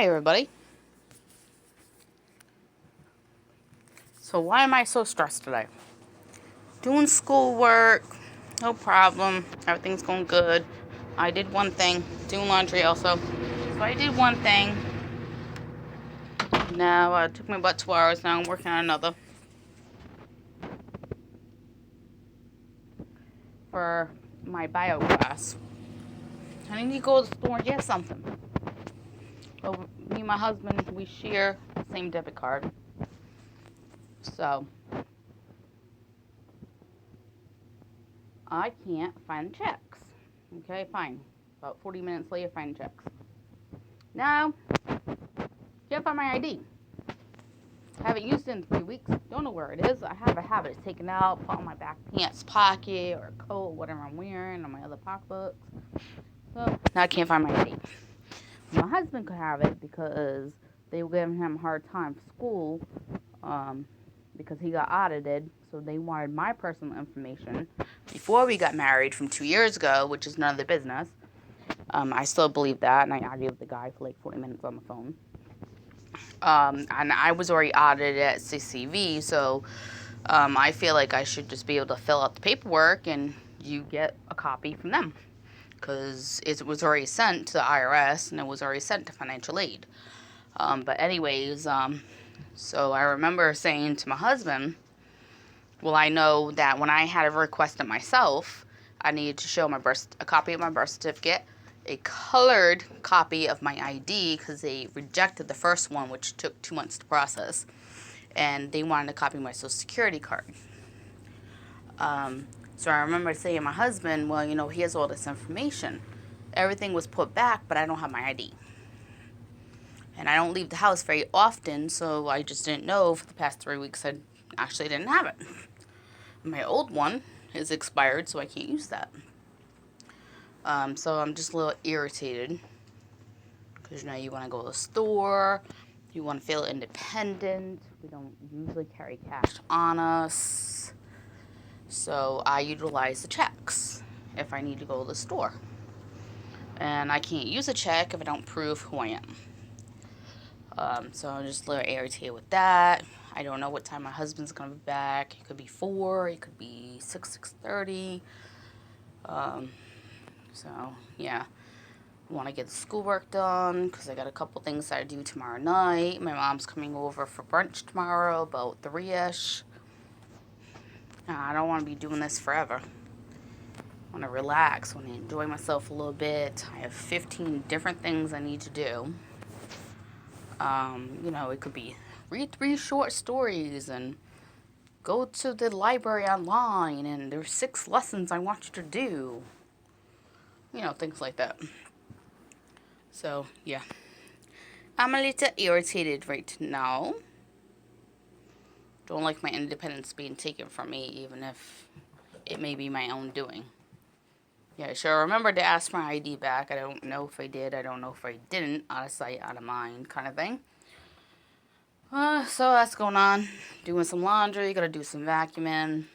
Hi everybody. So why am I so stressed today? Doing schoolwork, no problem. Everything's going good. I did one thing, doing laundry also. So I did one thing. Now it took me about 2 hours. Now I'm working on another. For my bio class. I need to go to the store and get something. So me and my husband, we share the same debit card. So I can't find the checks. Okay, fine. About 40 minutes later, find the checks. Now, can't find my ID. Haven't used it in 3 weeks. Don't know where it is. I have a habit of taking it out, put it in my back pants pocket or coat, whatever I'm wearing, or my other pocketbooks. So now I can't find my ID. My husband could have it because they were giving him a hard time for school because he got audited. So they wanted my personal information before we got married from 2 years ago, which is none of their business. I still believe that, and I argued with the guy for like 40 minutes on the phone. And I was already audited at CCV, so I feel like I should just be able to fill out the paperwork and you get a copy from them. Because it was already sent to the IRS and it was already sent to financial aid. But anyways, so I remember saying to my husband, well, I know that when I had to request it myself, I needed to show a copy of my birth certificate, a colored copy of my ID, because they rejected the first one, which took 2 months to process, and they wanted a copy of my social security card. So I remember saying to my husband, well, he has all this information. Everything was put back, but I don't have my ID. And I don't leave the house very often, so I just didn't know for the past 3 weeks I actually didn't have it. My old one is expired, so I can't use that. So I'm just a little irritated. Because, you want to go to the store. You want to feel independent. We don't usually carry cash on us. So I utilize the checks if I need to go to the store. And I can't use a check if I don't prove who I am. So I'm just a little irritated with that. I don't know what time my husband's going to be back. It could be 4. It could be 6:30. So, yeah. I want to get the schoolwork done because I got a couple things that I do tomorrow night. My mom's coming over for brunch tomorrow about 3-ish. I don't want to be doing this forever. I want to relax. I want to enjoy myself a little bit. I have 15 different things I need to do. It could be read 3 short stories and go to the library online and there's 6 lessons I want you to do. Things like that. So, yeah. I'm a little irritated right now. Don't like my independence being taken from me, even if it may be my own doing. Yeah, sure. Remember to ask my ID back. I don't know if I did. I don't know if I didn't. Out of sight, out of mind kind of thing. So that's going on. Doing some laundry. Gotta do some vacuuming.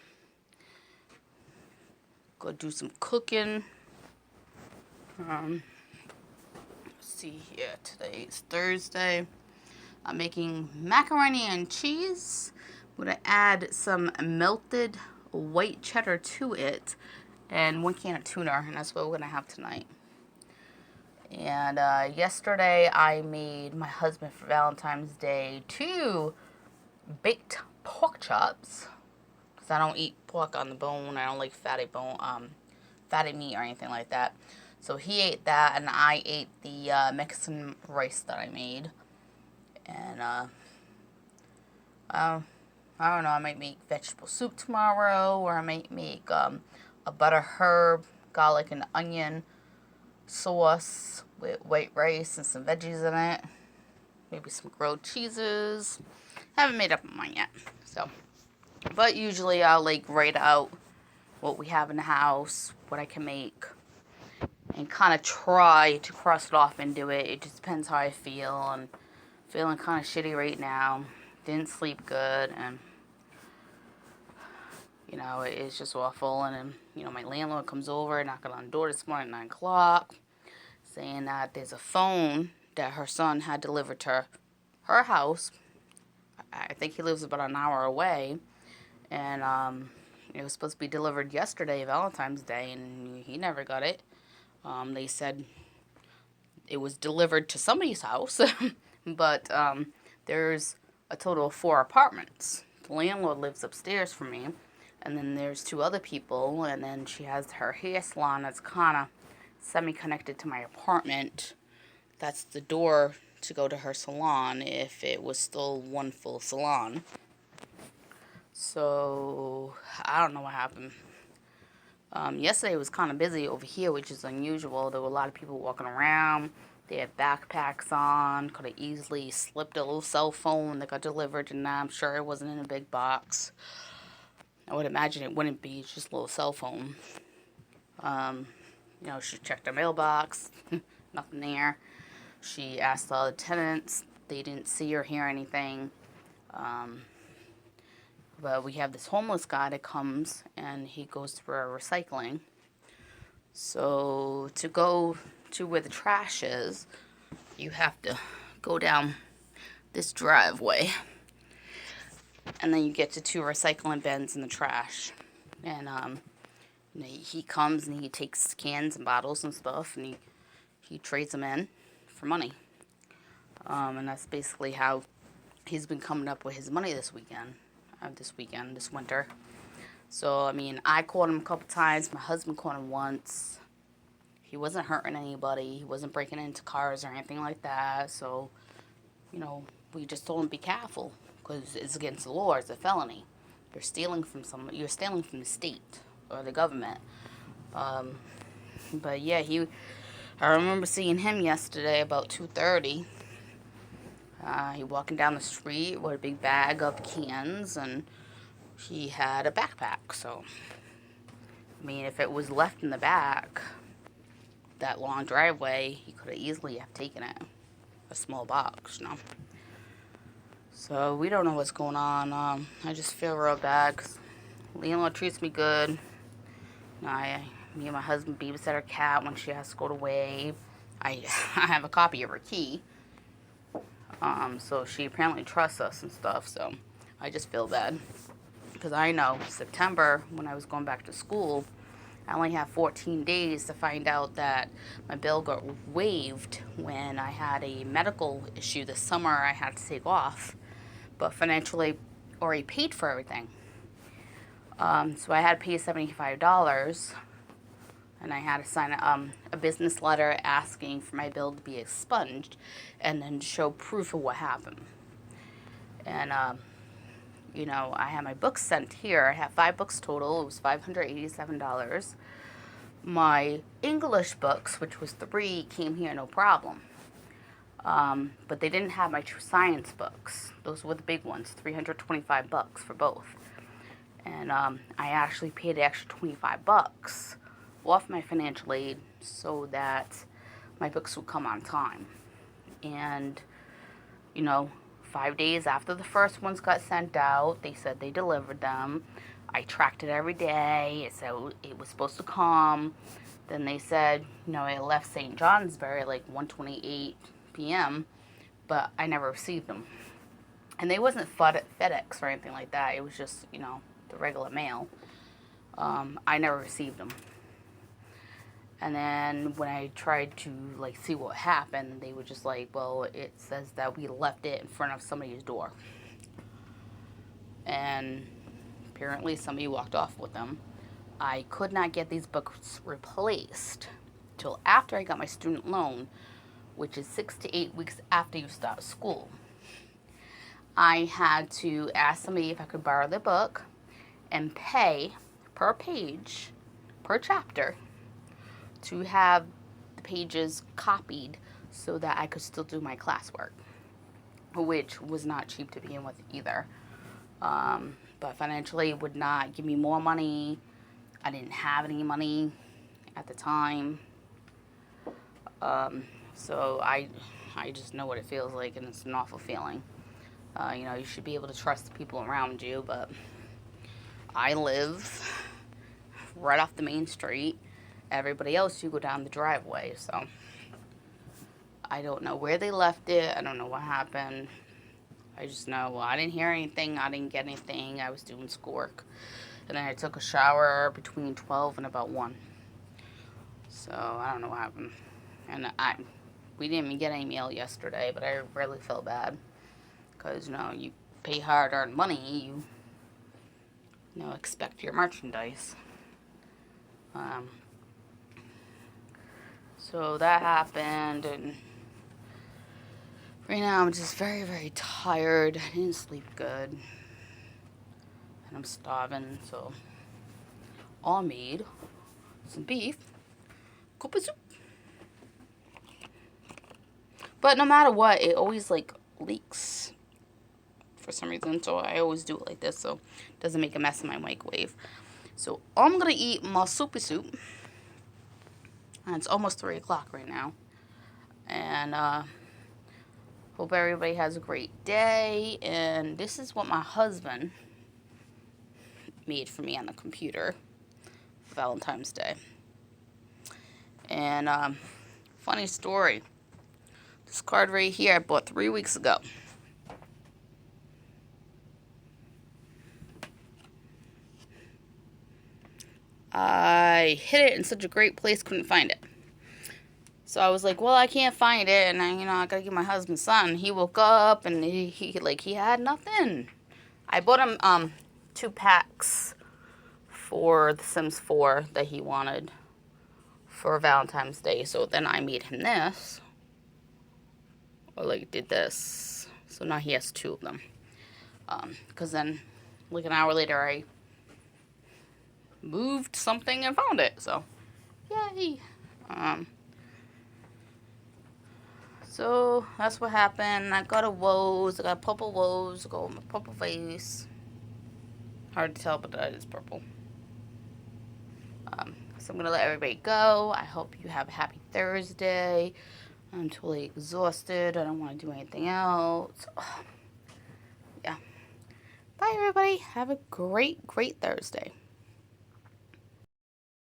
Go do some cooking. Let's see here. Today's Thursday. I'm making macaroni and cheese. I'm going to add some melted white cheddar to it and 1 can of tuna, and that's what we're going to have tonight. And yesterday I made my husband for Valentine's Day 2 baked pork chops because I don't eat pork on the bone. I don't like fatty meat or anything like that. So he ate that and I ate the Mexican rice that I made. And I don't know, I might make vegetable soup tomorrow, or I might make a butter herb, garlic and onion sauce with white rice and some veggies in it. Maybe some grilled cheeses. Haven't made up my mind yet. So, but usually I'll write out what we have in the house, what I can make, and kind of try to cross it off and do it. It just depends how I feel. And feeling kind of shitty right now. Didn't sleep good, and it's just awful. And then, my landlord comes over, knocking on the door this morning at 9 o'clock, saying that there's a phone that her son had delivered to her house. I think he lives about an hour away, and it was supposed to be delivered yesterday, Valentine's Day, and he never got it. They said it was delivered to somebody's house, but there's a total of 4 apartments. The landlord lives upstairs from me, and then there's 2 other people, and then she has her hair salon that's kind of semi-connected to my apartment. That's the door to go to her salon if it was still one full salon. So, I don't know what happened. Yesterday was kind of busy over here, which is unusual. There were a lot of people walking around. They had backpacks on. Could have easily slipped a little cell phone that got delivered, and I'm sure it wasn't in a big box. I would imagine it wouldn't be. It's just a little cell phone. She checked her mailbox. Nothing there. She asked all the tenants. They didn't see or hear anything. But we have this homeless guy that comes, and he goes through our recycling. So to go to where the trash is, you have to go down this driveway. And then you get to 2 recycling bins in the trash. And he comes and he takes cans and bottles and stuff, and he trades them in for money. And that's basically how he's been coming up with his money this winter. So, I mean, I caught him a couple times. My husband caught him once. He wasn't hurting anybody. He wasn't breaking into cars or anything like that. So, we just told him be careful because it's against the law. It's a felony. You're stealing from the state or the government. But yeah, I remember seeing him yesterday about 2:30. He walking down the street with a big bag of cans, and he had a backpack. So, I mean, if it was left in the back, that long driveway, he could have easily have taken it. A small box, So, we don't know what's going on. I just feel real bad because Leela treats me good. Me and my husband babysit her cat when she has to go away. I have a copy of her key. So she apparently trusts us and stuff, so I just feel bad. Because I know September, when I was going back to school, I only have 14 days to find out that my bill got waived when I had a medical issue this summer I had to take off. But financially already paid for everything. So I had to pay $75. And I had to sign a business letter asking for my bill to be expunged and then show proof of what happened. And, I had my books sent here. I have 5 books total. It was $587. My English books, which was 3, came here no problem. But they didn't have my True Science books. Those were the big ones, $325 for both. And I actually paid the extra $25 off my financial aid so that my books would come on time. And, 5 days after the first ones got sent out, they said they delivered them. I tracked it every day. It said it was supposed to come. Then they said, it left St. Johnsbury like 1:28 p.m., but I never received them. And they wasn't FedEx or anything like that. It was just, the regular mail. I never received them. And then when I tried to, see what happened, they were just like, well, it says that we left it in front of somebody's door. And apparently somebody walked off with them. I could not get these books replaced till after I got my student loan, which is 6 to 8 weeks after you start school. I had to ask somebody if I could borrow their book and pay per page, per chapter, to have the pages copied so that I could still do my classwork, which was not cheap to begin with either. But financially it would not give me more money. I didn't have any money at the time. So I just know what it feels like, and it's an awful feeling. You should be able to trust the people around you, but I live right off the main street. Everybody else, you go down the driveway, so I don't know where they left it. I don't know what happened. I just know, well, I didn't hear anything. I didn't get anything. I was doing schoolwork. And then I took a shower between 12 and about 1. So I don't know what happened. And we didn't even get any mail yesterday, but I really felt bad. Because, you pay hard-earned money. You expect your merchandise. So that happened, and right now I'm just very, very tired. I didn't sleep good, and I'm starving, so all I made some beef, cup of soup. But no matter what, it always, leaks for some reason, so I always do it like this, so it doesn't make a mess in my microwave. So I'm gonna eat my soupy soup, and it's almost 3 o'clock right now, and hope everybody has a great day. And this is what my husband made for me on the computer for Valentine's Day. And funny story, this card right here I bought 3 weeks ago. I hid it in such a great place, couldn't find it. So I was like, well, I can't find it, and I gotta give my husband some. He woke up and he had nothing. I bought him 2 packs for The Sims 4 that he wanted for Valentine's Day. So then I made him this, or did this. So now he has 2 of them. Because then, an hour later, I moved something and found it. So, yay. So that's what happened. I got a Woes. I got purple Woes. I got my purple face. Hard to tell, but that is purple. So I'm going to let everybody go. I hope you have a happy Thursday. I'm totally exhausted. I don't want to do anything else. Yeah. Bye, everybody. Have a great, great Thursday.